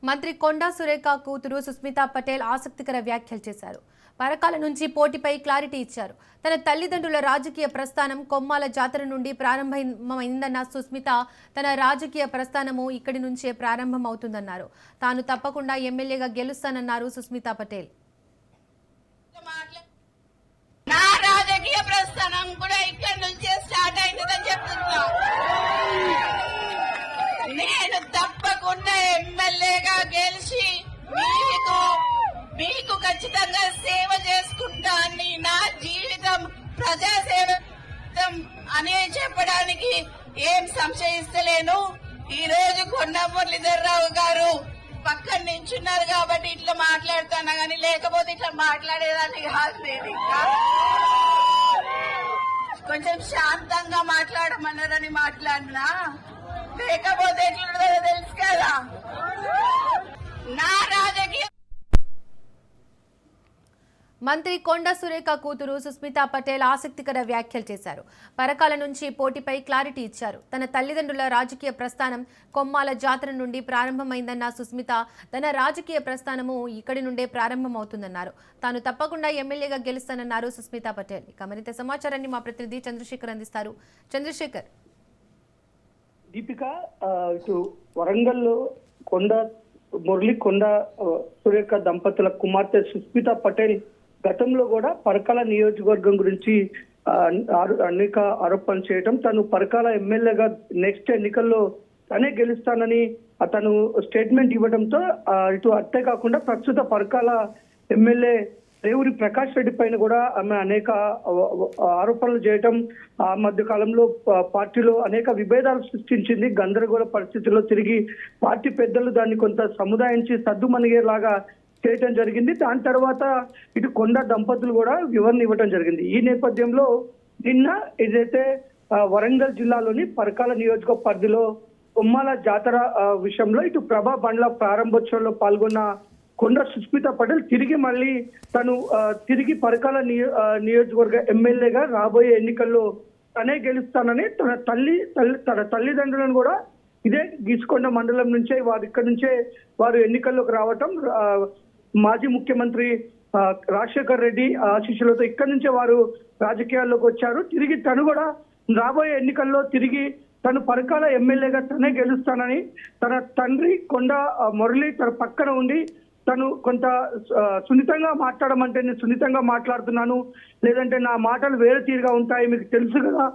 మంత్రి కొండా సురేఖ కూతురు సుస్మితా పటేల్ ఆసక్తికర వ్యాఖ్యలు చేశారు. పరకాల నుంచి పోటీపై క్లారిటీ ఇచ్చారు. తన తల్లిదండ్రుల రాజకీయ ప్రస్థానం కొమ్మాల జాతర నుండి ప్రారంభమైందన్న సుస్మిత తన రాజకీయ ప్రస్థానము ఇక్కడి నుంచే ప్రారంభమవుతుందన్నారు. తాను తప్పకుండా ఎమ్మెల్యేగా గెలుస్తానన్నారు సుస్మితా పటేల్. నా రాజకీయ ప్రస్థానం కూడా ఇక్కడి నుంచే స్టార్ట్ అయిందని చెప్తున్నా. నేను తప్పకుండా ఎమ్మెల్యేగా గెలిచి మీకు ఖచ్చితంగా సేవ చేసుకుంటానని, నా జీవితం ప్రజాసేవ అని చెప్పడానికి ఏం సంశయిస్తలేను. ఈ రోజు కొండా మురళీధర్రావు గారు పక్కన నించున్నారు కాబట్టి ఇట్లా మాట్లాడుతున్నా గానీ లేకపోతే ఇట్లా మాట్లాడేదాన్ని కాదు. నేను ఇంకా కొంచెం శాంతంగా మాట్లాడమన్నారని మాట్లాడినా, లేకపోతే ఎట్లుంటుందో తెలుసు కదా. నా రాజకీయ మంత్రి కొండా సురేఖ కూతురు సుస్మితా పటేల్ ఆసక్తికర వ్యాఖ్యలు చేశారు. పరకాల నుంచి పోటీపై క్లారిటీ ఇచ్చారు. తన తల్లిదండ్రుల రాజకీయ ప్రస్థానం కొమ్మాల జాతర నుండి ప్రారంభమైందన్న సుస్మిత తన రాజకీయ ప్రస్థానము ఇక్కడి నుండే ప్రారంభమవుతుందన్నారు. తాను తప్పకుండా ఎమ్మెల్యేగా గెలుస్తానన్నారు సుస్మితా పటేల్. ఇక మరింత సమాచారాన్ని మా ప్రతినిధి చంద్రశేఖర్ అందిస్తారు. చంద్రశేఖర్. దీపిక, ఇటు వరంగల్లో కొండా సురేఖ దంపతుల కుమార్తె సుస్మితా పటేల్ గతంలో కూడా పరకాల నియోజకవర్గం గురించి అనేక ఆరోపణలు చేయటం, తను పరకాల ఎమ్మెల్యేగా నెక్స్ట్ ఎన్నికల్లో తనే గెలుస్తానని తను స్టేట్మెంట్ ఇవ్వడంతో ఇటు అంతే కాకుండా ప్రస్తుత పరకాల ఎమ్మెల్యే రేవూరి ప్రకాష్ రెడ్డి పైన కూడా ఆమె అనేక ఆరోపణలు చేయటం, ఆ మధ్య కాలంలో పార్టీలో అనేక విభేదాలు సృష్టించింది. గందరగోళ పరిస్థితుల్లో తిరిగి పార్టీ పెద్దలు దాన్ని కొంత సముదాయించి సద్దుమణిగేలాగా చేయటం జరిగింది. దాని తర్వాత ఇటు కొండ దంపతులు కూడా వివరణ ఇవ్వటం జరిగింది. ఈ నేపథ్యంలో నిన్న ఏదైతే వరంగల్ జిల్లాలోని పరకాల నియోజక పరిధిలో కొమ్మాల జాతర విషయంలో ఇటు ప్రభా బండ్ల ప్రారంభోత్సవంలో పాల్గొన్న కొండ సుస్మితా పటేల్ మళ్ళీ తను తిరిగి పరకాల నియోజకవర్గ ఎమ్మెల్యేగా రాబోయే ఎన్నికల్లో తనే గెలుస్తానని తన తల్లిదండ్రులను కూడా ఇదే గీసుకొండ మండలం నుంచే ఇక్కడి నుంచే వారు ఎన్నికల్లోకి రావటం, మాజీ ముఖ్యమంత్రి రాజశేఖర్ రెడ్డి ఆశీస్సులతో ఇక్కడి నుంచే వారు రాజకీయాల్లోకి వచ్చారు. తిరిగి తను కూడా రాబోయే ఎన్నికల్లో తను పరకాల ఎమ్మెల్యేగా తనే గెలుస్తానని, తన తండ్రి కొండ మురళి తన పక్కన ఉండి తను కొంత సున్నితంగా మాట్లాడమంటే నేను సున్నితంగా మాట్లాడుతున్నాను, లేదంటే నా మాటలు వేరే తీరుగా ఉంటాయి, మీకు తెలుసు కదా